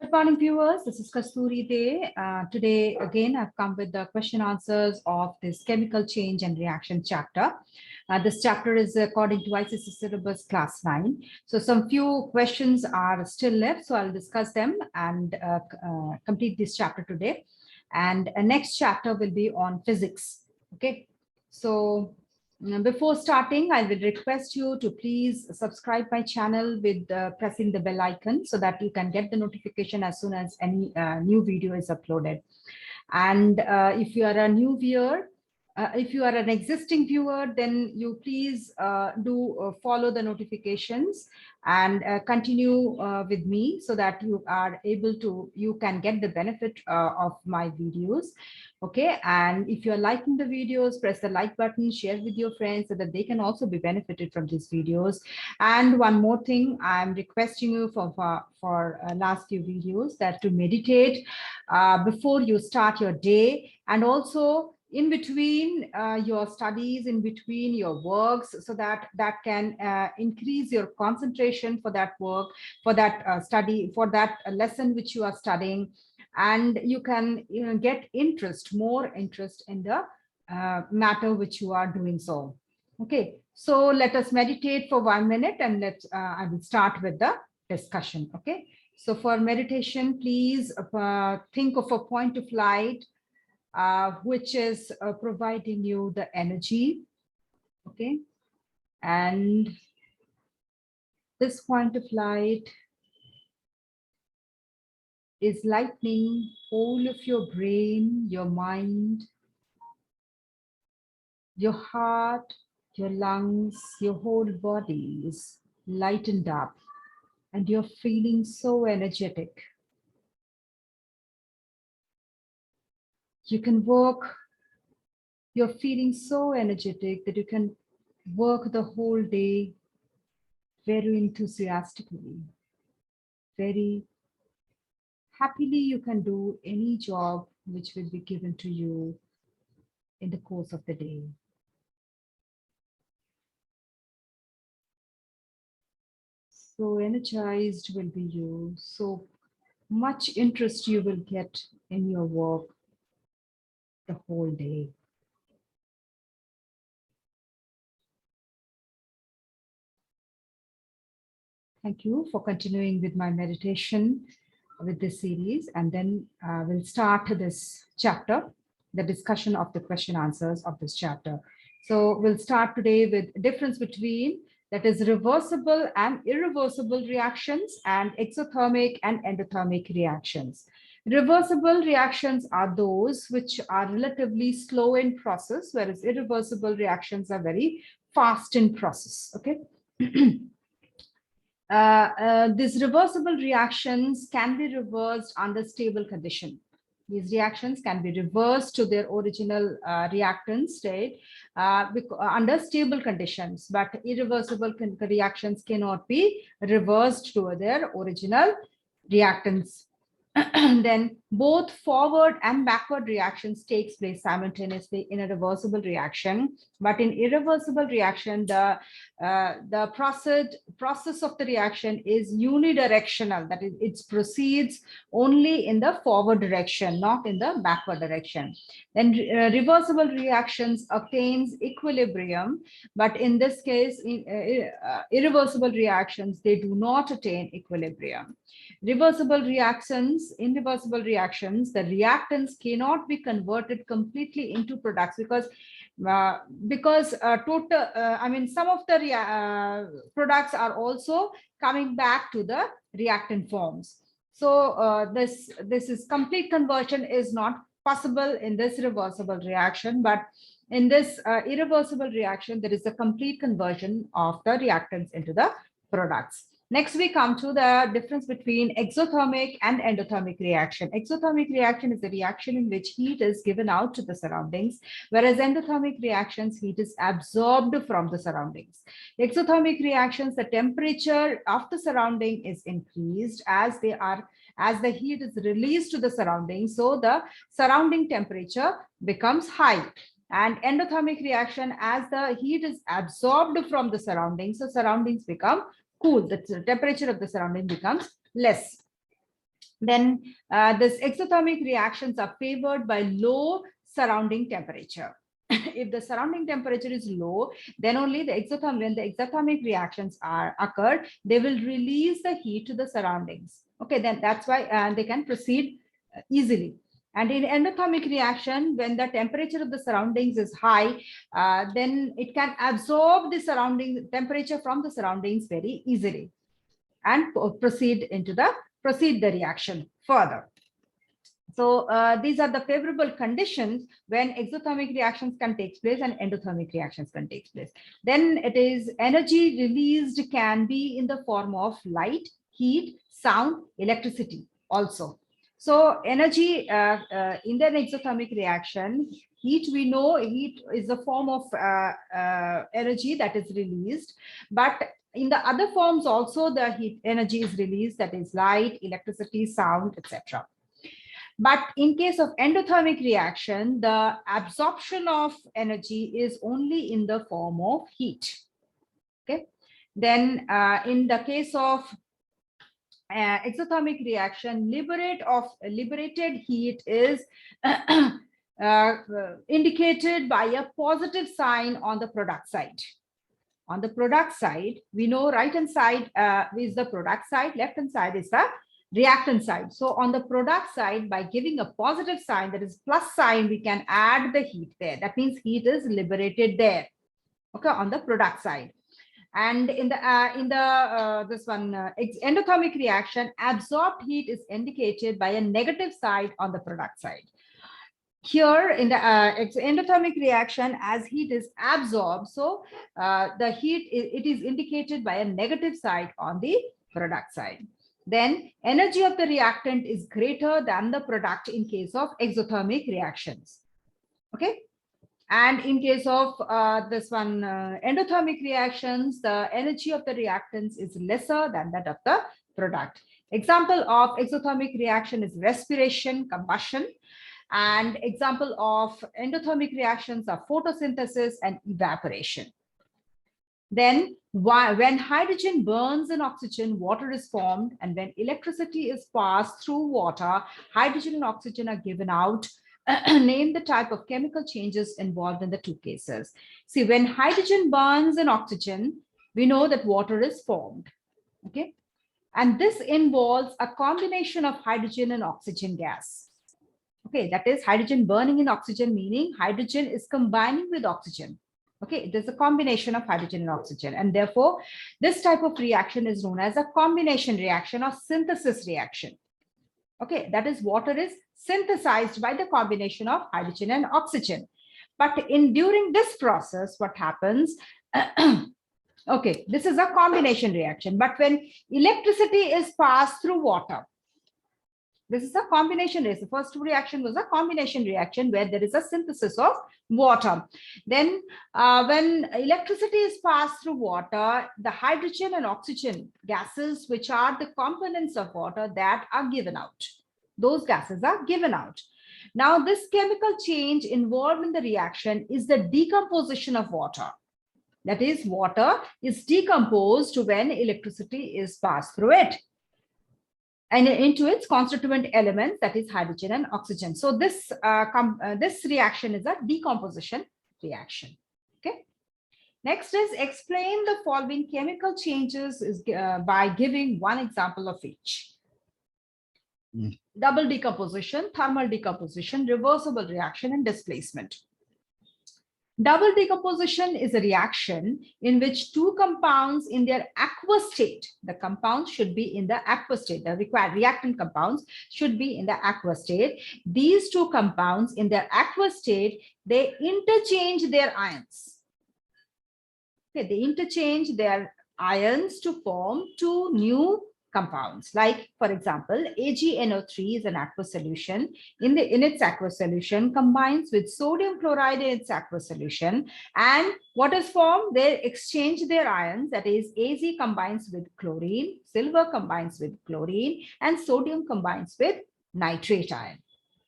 Good morning, viewers. This is Kasturi Day. Today, again, I've come with the question answers of this chemical change and reaction chapter. This chapter is according to ICSE syllabus class 9. So some few questions are still left. So I'll discuss them and complete this chapter today. And next chapter will be on physics. Okay. So before starting, I will request you to please subscribe my channel with pressing the bell icon so that you can get the notification as soon as any new video is uploaded. And if you are a new viewer, if you are an existing viewer, then you please do follow the notifications and continue with me so that you are able to, you can get the benefit of my videos. Okay, and if you are liking the videos, press the like button, share with your friends so that they can also be benefited from these videos. And one more thing, I'm requesting you for last few videos that to meditate before you start your day, and also in between your studies, in between your works, so that can increase your concentration for that work, for that study, for that lesson which you are studying, and you can get more interest in the matter which you are doing so. Okay, so let us meditate for 1 minute and I will start with the discussion. Okay, so for meditation, please think of a point of light which is providing you the energy. Okay, and this point of light is lightening all of your brain, your mind, your heart, your lungs, your whole body is lightened up, and you're feeling so energetic. You can work, you're feeling so energetic that you can work the whole day very enthusiastically, very happily. You can do any job which will be given to you in the course of the day. So energized will be you, so much interest you will get in your work the whole day. Thank you for continuing with my meditation with this series, and then we'll start this chapter, the discussion of the question answers of this chapter. So we'll start today with difference between, that is, reversible and irreversible reactions, and exothermic and endothermic reactions. Reversible reactions are those which are relatively slow in process, whereas irreversible reactions are very fast in process. Okay. These reversible reactions can be reversed under stable condition. These reactions can be reversed to their original reactant state under stable conditions, but irreversible reactions cannot be reversed to their original reactants. Then both forward and backward reactions takes place simultaneously in a reversible reaction, but in irreversible reaction, the process of the reaction is unidirectional. That is, it proceeds only in the forward direction, not in the backward direction. Then reversible reactions attains equilibrium, but in this case, in irreversible reactions, they do not attain equilibrium. Reversible reactions, in reversible reactions, the reactants cannot be converted completely into products because some of the products are also coming back to the reactant forms. So this is complete conversion is not possible in this reversible reaction, but in this irreversible reaction, there is a complete conversion of the reactants into the products. Next, we come to the difference between exothermic and endothermic reaction. Exothermic reaction is a reaction in which heat is given out to the surroundings, whereas endothermic reactions, heat is absorbed from the surroundings. Exothermic reactions, the temperature of the surrounding is increased as the heat is released to the surroundings, so the surrounding temperature becomes high. And endothermic reaction, as the heat is absorbed from the surroundings, so surroundings become cool, the temperature of the surrounding becomes less. Then this exothermic reactions are favored by low surrounding temperature. If the surrounding temperature is low, then only when the exothermic reactions are occurred, they will release the heat to the surroundings. Okay, then that's why they can proceed easily. And in endothermic reaction, when the temperature of the surroundings is high, then it can absorb the surrounding temperature from the surroundings very easily and proceed the reaction further. So these are the favorable conditions when exothermic reactions can take place and endothermic reactions can take place. Then it is energy released can be in the form of light, heat, sound, electricity also. So energy in an exothermic reaction, heat, we know heat is a form of energy that is released, but in the other forms also the heat energy is released, that is light, electricity, sound, etc. But in case of endothermic reaction, the absorption of energy is only in the form of heat. Okay. Then in the case of exothermic reaction, liberated heat is indicated by a positive sign on the product side. On the product side, we know right hand side is the product side, left hand side is the reactant side. So on the product side, by giving a positive sign, that is plus sign, we can add the heat there. That means heat is liberated there. Okay, on the product side. And in the endothermic reaction, absorbed heat is indicated by a negative side on the product side. Here in the endothermic reaction, as heat is absorbed, so the heat it is indicated by a negative side on the product side. Then energy of the reactant is greater than the product in case of exothermic reactions. Okay. And in case of endothermic reactions, the energy of the reactants is lesser than that of the product. Example of exothermic reaction is respiration, combustion. And example of endothermic reactions are photosynthesis and evaporation. Then when hydrogen burns in oxygen, water is formed. And when electricity is passed through water, hydrogen and oxygen are given out. Name the type of chemical changes involved in the two cases. See, when hydrogen burns in oxygen, we know that water is formed. Okay. And this involves a combination of hydrogen and oxygen gas. Okay, that is hydrogen burning in oxygen, meaning hydrogen is combining with oxygen. Okay, there's a combination of hydrogen and oxygen. And therefore, this type of reaction is known as a combination reaction or synthesis reaction. Okay, that is water is synthesized by the combination of hydrogen and oxygen. But during this process, what happens? Okay, this is a combination reaction. But when electricity is passed through water, this is a combination reaction. The first reaction was a combination reaction where there is a synthesis of water. Then when electricity is passed through water, the hydrogen and oxygen gases, which are the components of water, that are given out. Those gases are given out. Now, this chemical change involved in the reaction is the decomposition of water. That is, water is decomposed when electricity is passed through it and into its constituent elements, that is hydrogen and oxygen. So this reaction is a decomposition reaction. Okay. Next is explain the following chemical changes by giving one example of each. Double decomposition, thermal decomposition, reversible reaction, and displacement. Double decomposition is a reaction in which two compounds in their aqueous state, the compounds should be in the aqueous state, the required reactant compounds should be in the aqueous state. These two compounds in their aqueous state, they interchange their ions. Okay, they interchange their ions to form two new compounds. Like, for example, AgNO3 is an aqueous solution. In its aqueous solution combines with sodium chloride in its aqueous solution, and what is formed? They exchange their ions. That is, Az combines with chlorine, silver combines with chlorine, and sodium combines with nitrate ion,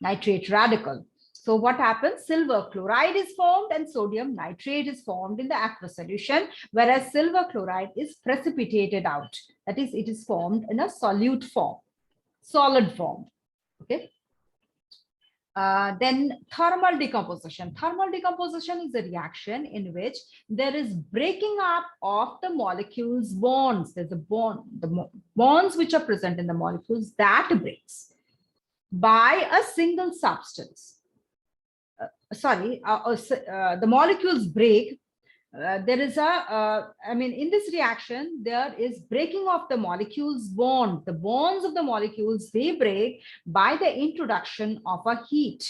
nitrate radical. So what happens? Silver chloride is formed and sodium nitrate is formed in the aqueous solution, whereas silver chloride is precipitated out. That is, it is formed in a solute form. solid form. Okay. Then thermal decomposition. Thermal decomposition is a reaction in which there is breaking up of the molecules bonds. There's a bond, bonds which are present in the molecules that breaks by a single substance. The molecules break. There is in this reaction, there is breaking of the molecules bond. The bonds of the molecules, they break by the introduction of a heat.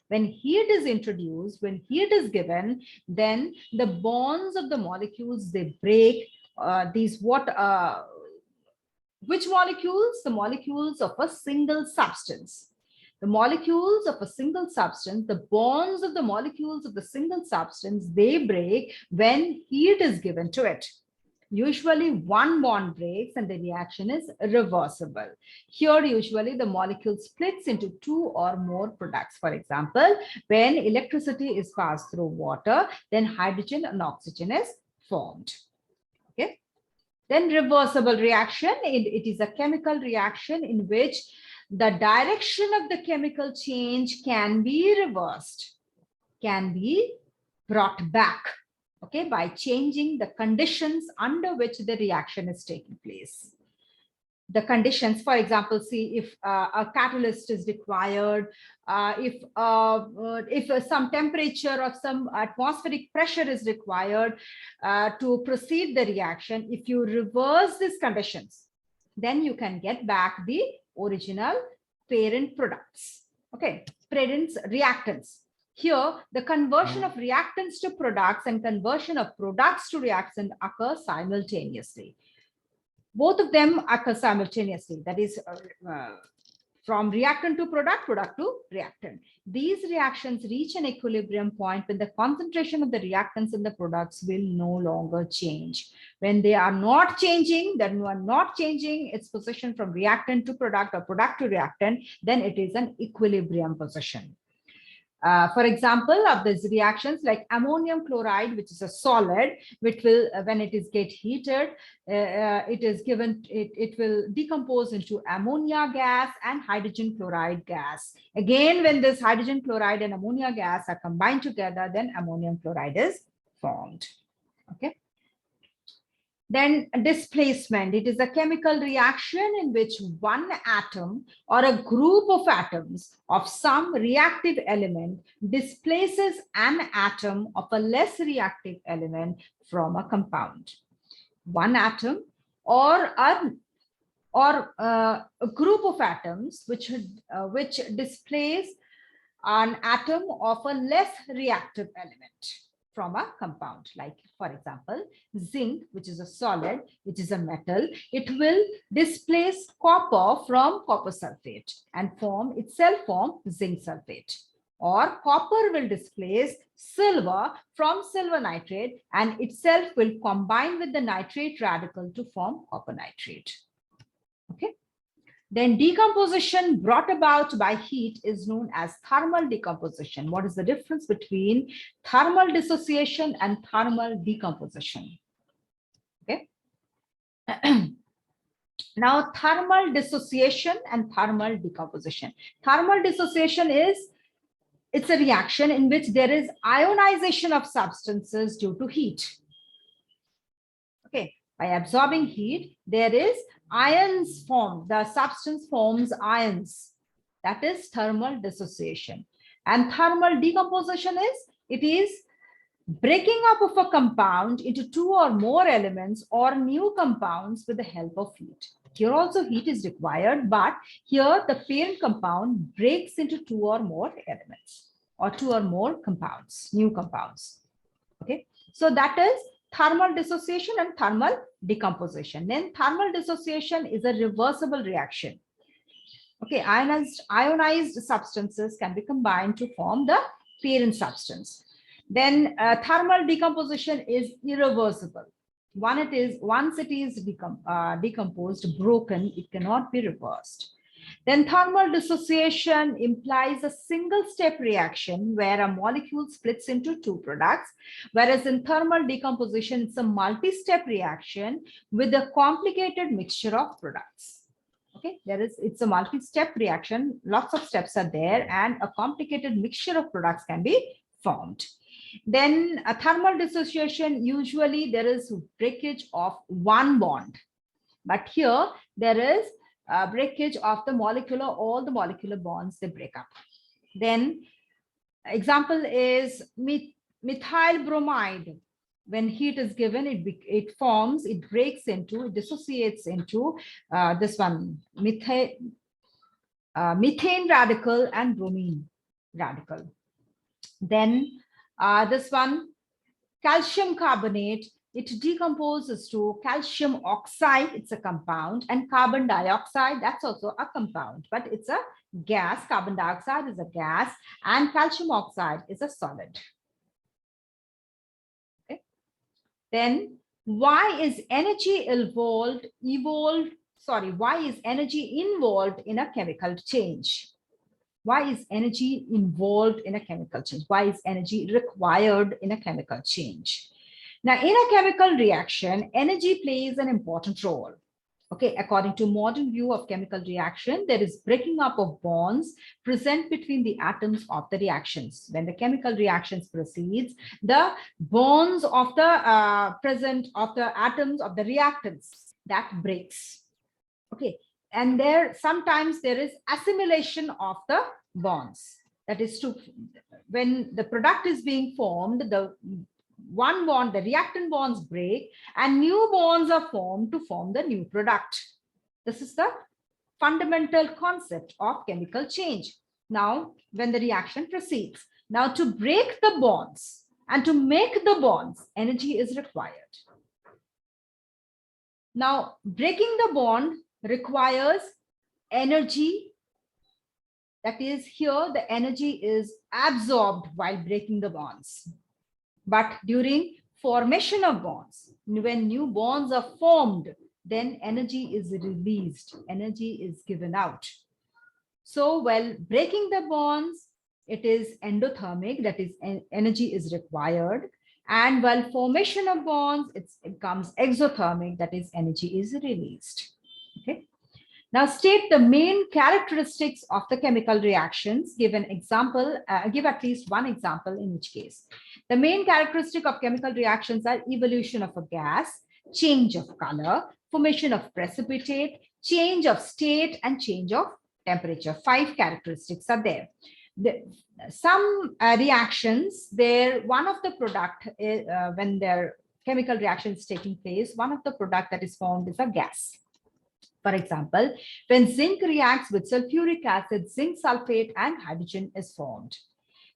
When heat is introduced, when heat is given, then the bonds of the molecules, they break. Which molecules? The molecules of a single substance. The molecules of a single substance, the bonds of the molecules of the single substance, they break when heat is given to it. Usually one bond breaks and the reaction is reversible. Here, usually the molecule splits into two or more products. For example, when electricity is passed through water, then hydrogen and oxygen is formed. Okay. Then reversible reaction, it is a chemical reaction in which the direction of the chemical change can be reversed, can be brought back, okay, by changing the conditions under which the reaction is taking place. The conditions, for example, see if a catalyst is required, if some temperature or some atmospheric pressure is required to proceed the reaction. If you reverse these conditions, then you can get back the original parent products, okay, parents reactants. Here, the conversion of reactants to products and conversion of products to reactant occur simultaneously. Both of them occur simultaneously. That is from reactant to product, product to reactant. These reactions reach an equilibrium point when the concentration of the reactants in the products will no longer change. When they are not changing, then you are not changing its position from reactant to product or product to reactant, then it is an equilibrium position. For example, of these reactions like ammonium chloride, which is a solid, which will, when it is get heated, it will decompose into ammonia gas and hydrogen chloride gas. Again, when this hydrogen chloride and ammonia gas are combined together, then ammonium chloride is formed. Okay. Then displacement, it is a chemical reaction in which one atom or a group of atoms of some reactive element displaces an atom of a less reactive element from a compound. One atom or a group of atoms which displace an atom of a less reactive element from a compound. Like, for example, zinc, which is a solid, which is a metal, it will displace copper from copper sulfate and form zinc sulfate. Or copper will displace silver from silver nitrate and itself will combine with the nitrate radical to form copper nitrate. Okay. Then decomposition brought about by heat is known as thermal decomposition. What is the difference between thermal dissociation and thermal decomposition? Okay. Now, thermal dissociation and thermal decomposition. Thermal dissociation it's a reaction in which there is ionization of substances due to heat. Okay. By absorbing heat, there is ions formed. The substance forms ions. That is thermal dissociation. And thermal decomposition is breaking up of a compound into two or more elements or new compounds with the help of heat. Here also heat is required, but here the parent compound breaks into two or more elements or two or more compounds, new compounds. Okay, so that is thermal dissociation and thermal decomposition. Then thermal dissociation is a reversible reaction. Okay, ionized substances can be combined to form the parent substance. Then thermal decomposition is irreversible. Once it is decomposed, broken, it cannot be reversed. Then thermal dissociation implies a single-step reaction where a molecule splits into two products, whereas in thermal decomposition, it's a multi-step reaction with a complicated mixture of products. Okay, it's a multi-step reaction. Lots of steps are there, and a complicated mixture of products can be formed. Then a thermal dissociation, usually there is breakage of one bond, but here there is a breakage of the all the molecular bonds, they break up. Then example is methyl bromide. When heat is given, it forms, it breaks into, it dissociates into this one, methane radical and bromine radical. Then this one, calcium carbonate, it decomposes to calcium oxide, it's a compound, and carbon dioxide, that's also a compound, but it's a gas. Carbon dioxide is a gas, and calcium oxide is a solid. Okay. Then why is energy involved in a chemical change? Why is energy involved in a chemical change? Why is energy required in a chemical change? Now, in a chemical reaction, energy plays an important role. Okay, according to modern view of chemical reaction, there is breaking up of bonds present between the atoms of the reactions. When the chemical reactions proceeds, the bonds of the atoms of the reactants, that breaks. Okay, and sometimes there is assimilation of the bonds. That is when the product is being formed, the reactant bonds break and new bonds are formed to form the new product. This is the fundamental concept of chemical change. Now, when the reaction proceeds, now to break the bonds and to make the bonds, energy is required. Now, breaking the bond requires energy. That is, here the energy is absorbed while breaking the bonds. But during formation of bonds, when new bonds are formed, then energy is released, energy is given out. So while breaking the bonds, it is endothermic, that is, energy is required. And while formation of bonds, it becomes exothermic, that is, energy is released. Okay. Now state the main characteristics of the chemical reactions. Give an example, give at least one example in each case. The main characteristic of chemical reactions are evolution of a gas, change of color, formation of precipitate, change of state, and change of temperature. 5 characteristics are there. Some reactions, one of the product, when their chemical reaction is taking place, one of the product that is formed is a gas. For example, when zinc reacts with sulfuric acid, zinc sulfate and hydrogen is formed.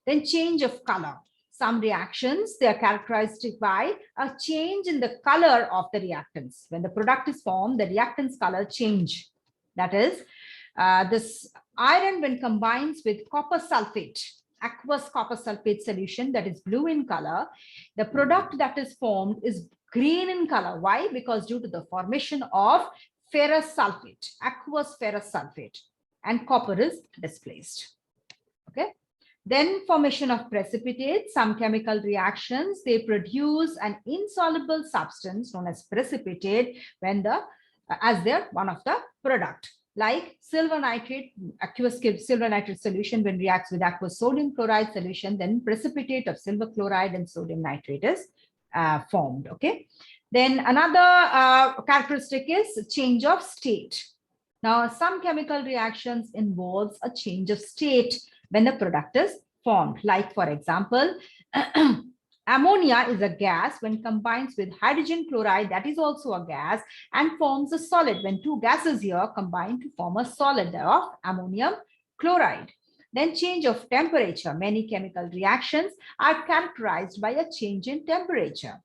Then change of color. Some reactions, they are characterized by a change in the color of the reactants. When the product is formed, the reactant's color change. That is, this iron, when combines with copper sulfate, aqueous copper sulfate solution that is blue in color, the product that is formed is green in color. Why? Because due to the formation of ferrous sulfate, aqueous ferrous sulfate, and copper is displaced. Okay. Then formation of precipitate. Some chemical reactions, they produce an insoluble substance known as precipitate when as their one of the product. Like silver nitrate, aqueous silver nitrate solution, when reacts with aqueous sodium chloride solution, then precipitate of silver chloride and sodium nitrate is formed. Okay. Then another characteristic is change of state. Now, some chemical reactions involves a change of state when the product is formed. Like, for example, ammonia is a gas when combines with hydrogen chloride, that is also a gas, and forms a solid when 2 gases here combine to form a solid of ammonium chloride. Then change of temperature. Many chemical reactions are characterized by a change in temperature.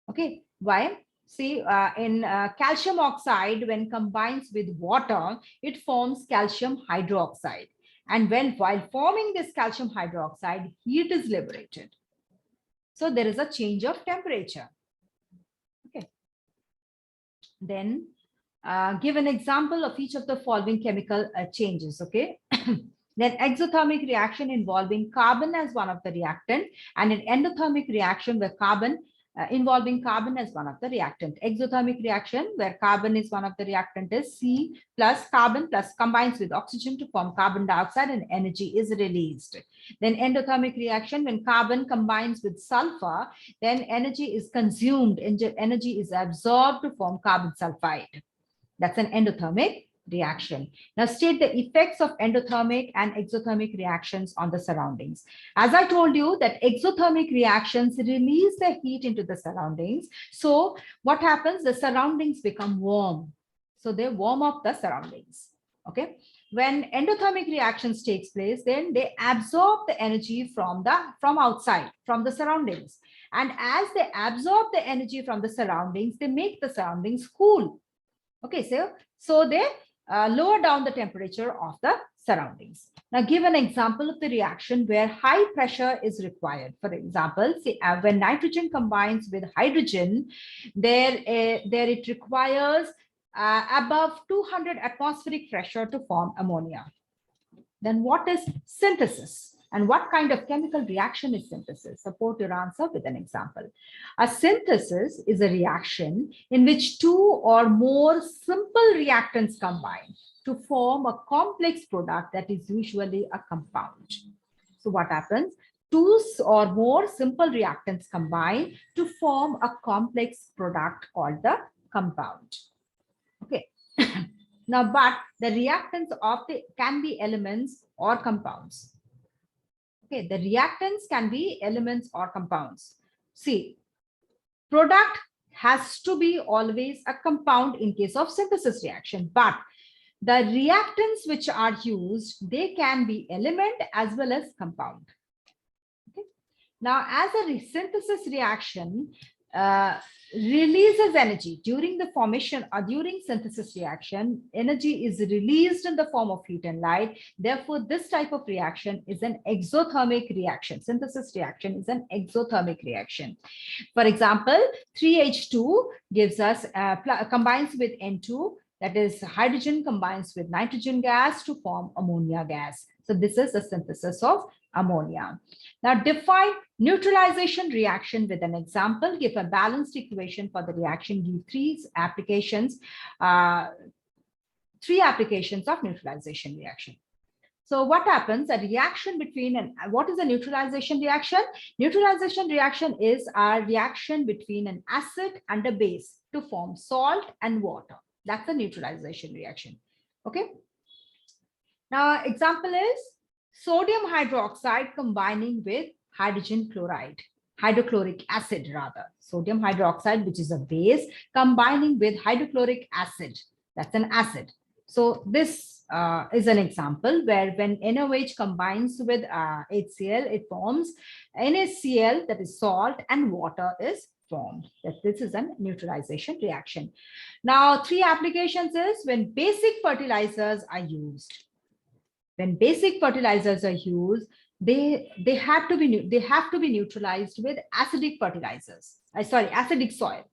Okay. Why? See, in calcium oxide, when combines with water, it forms calcium hydroxide. And while forming this calcium hydroxide, heat is liberated. So there is a change of temperature. Okay. Then give an example of each of the following chemical changes. Okay. Then exothermic reaction involving carbon as one of the reactant, and an endothermic reaction where carbon involving carbon as one of the reactant. Exothermic reaction, where carbon is one of the reactant, is C plus carbon plus combines with oxygen to form carbon dioxide and energy is released. Then endothermic reaction, when carbon combines with sulfur, then energy is consumed, energy is absorbed to form carbon sulfide. That's an endothermic reaction. Now state the effects of endothermic and exothermic reactions on the surroundings. As I told you that exothermic reactions release the heat into the surroundings. So what happens? The surroundings become warm. So they warm up the surroundings. Okay. When endothermic reactions takes place, then they absorb the energy from outside, from the surroundings. And as they absorb the energy from the surroundings, they make the surroundings cool. Okay, so they lower down the temperature of the surroundings. Now, give an example of the reaction where high pressure is required. For example, say when nitrogen combines with hydrogen, there it requires above 200 atmospheric pressure to form ammonia. Then what is synthesis? And what kind of chemical reaction is synthesis? Support your answer with an example. A synthesis is a reaction in which two or more simple reactants combine to form a complex product that is usually a compound. So what happens? Two or more simple reactants combine to form a complex product called the compound. Okay. Now, but the reactants can be elements or compounds. Okay, the reactants can be elements or compounds. See, product has to be always a compound in case of synthesis reaction, but the reactants which are used, they can be element as well as compound. Okay. Now, as a synthesis reaction releases energy during the formation or during synthesis reaction, energy is released in the form of heat and light. Therefore, this type of reaction is an exothermic reaction. Synthesis reaction is an exothermic reaction. For example, 3H2 gives us combines with N2, that is hydrogen combines with nitrogen gas to form ammonia gas. So this is the synthesis of ammonia. Now define neutralization reaction with an example. Give a balanced equation for the reaction. Give three applications of neutralization reaction. So what happens? A reaction between what is a neutralization reaction? Neutralization reaction is a reaction between an acid and a base to form salt and water. That's a neutralization reaction. Okay. Now example is sodium hydroxide combining with hydrogen chloride, hydrochloric acid rather. Sodium hydroxide, which is a base, combining with hydrochloric acid. That's an acid. So this is an example where when NaOH combines with HCl, it forms NaCl, that is salt, and water is formed. That this is a neutralization reaction. Now, three applications is when basic fertilizers are used. When basic fertilizers are used, they have to be neutralized with acidic fertilizers. Acidic soil.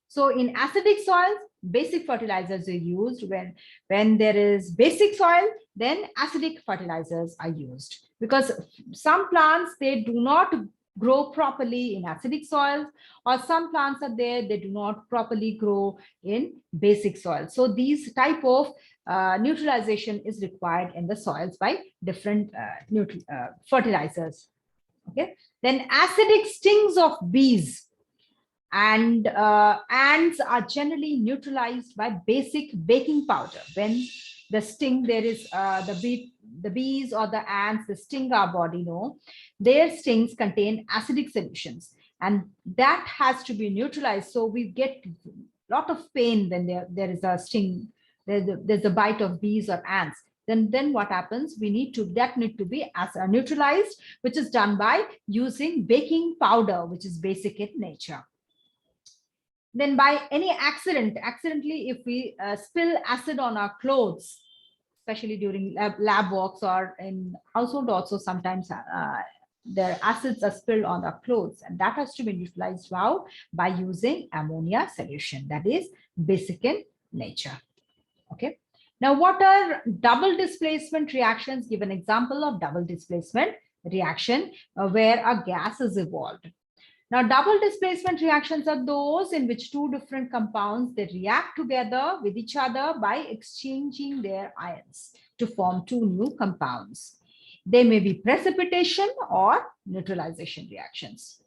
So in acidic soils, basic fertilizers are used. When there is basic soil, then acidic fertilizers are used, because some plants, they do not grow properly in acidic soils, or some plants are there, they do not properly grow in basic soil. So these type of neutralization is required in the soils by different fertilizers. Okay. Then acidic stings of bees and ants are generally neutralized by basic baking powder. When the sting, there is the bees or the ants, the sting our body, their stings contain acidic solutions, and that has to be neutralized. So we get a lot of pain when there is a sting, there's a bite of bees or ants. Then what happens? That need to be neutralized, which is done by using baking powder, which is basic in nature. Then by any accidentally, if we spill acid on our clothes, especially during lab works or in household also, sometimes the acids are spilled on our clothes, and that has to be neutralized how? By using ammonia solution, that is basic in nature. Okay. Now, what are double displacement reactions? Give an example of double displacement reaction where a gas is evolved. Now, double displacement reactions are those in which two different compounds, they react together with each other by exchanging their ions to form two new compounds. They may be precipitation or neutralization reactions.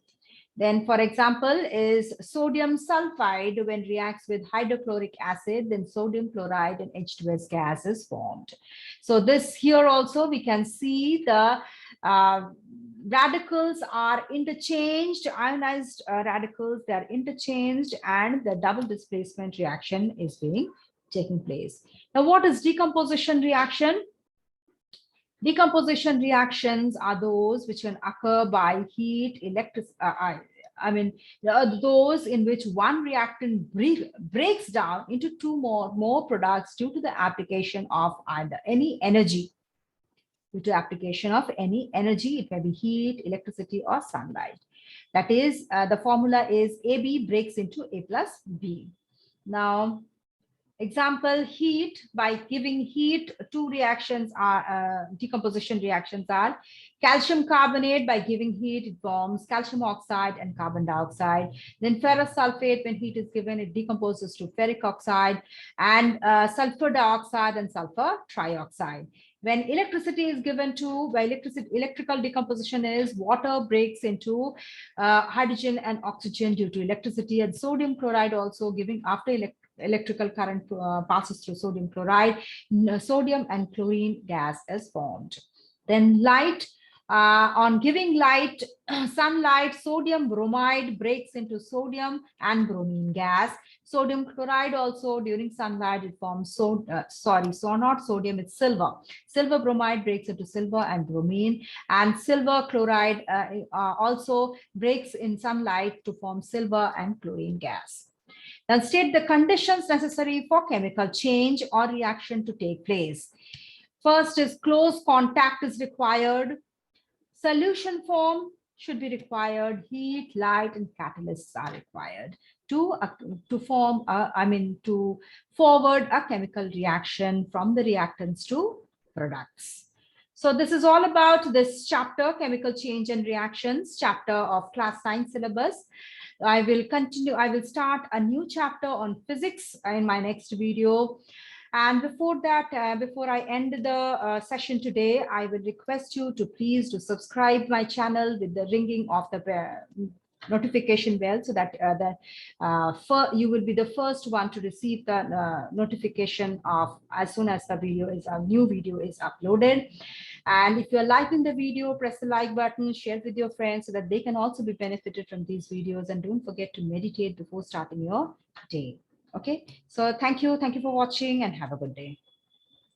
Then, for example, is sodium sulfide. When reacts with hydrochloric acid, then sodium chloride and H2S gas is formed. So this here also we can see the radicals are interchanged, ionized radicals, they are interchanged, and the double displacement reaction is taking place. Now, what is decomposition reaction? Decomposition reactions are those which can occur by heat, those in which one reactant breaks down into two more products due to the application of either any energy. Due to application of any energy, it may be heat, electricity, or sunlight. That is, the formula is AB breaks into A plus B. Now, example, heat. By giving heat, two reactions are decomposition reactions are calcium carbonate. By giving heat, it forms calcium oxide and carbon dioxide. Then ferrous sulfate, when heat is given, it decomposes to ferric oxide, and sulfur dioxide and sulfur trioxide. When electricity is given to, by electrical decomposition is water breaks into hydrogen and oxygen due to electricity, and sodium chloride also giving after electrical current passes through sodium chloride, sodium and chlorine gas is formed. Then light, on giving light, sunlight, sodium bromide breaks into sodium and bromine gas. Sodium chloride also during sunlight, it forms not sodium, it's silver. Silver bromide breaks into silver and bromine, and silver chloride also breaks in sunlight to form silver and chlorine gas. Then state the conditions necessary for chemical change or reaction to take place. First is close contact is required. Solution form should be required. Heat, light, and catalysts are required to forward a chemical reaction from the reactants to products. So this is all about this chapter, chemical change and reactions, chapter of class 9 syllabus. I will start a new chapter on physics in my next video. And before that, before I end the session today, I will request you to please to subscribe my channel with the ringing of the notification bell, so that you will be the first one to receive the notification of as soon as the new video is uploaded. And if you're liking the video, press the like button, share it with your friends so that they can also be benefited from these videos. And don't forget to meditate before starting your day. Okay, so thank you for watching and have a good day.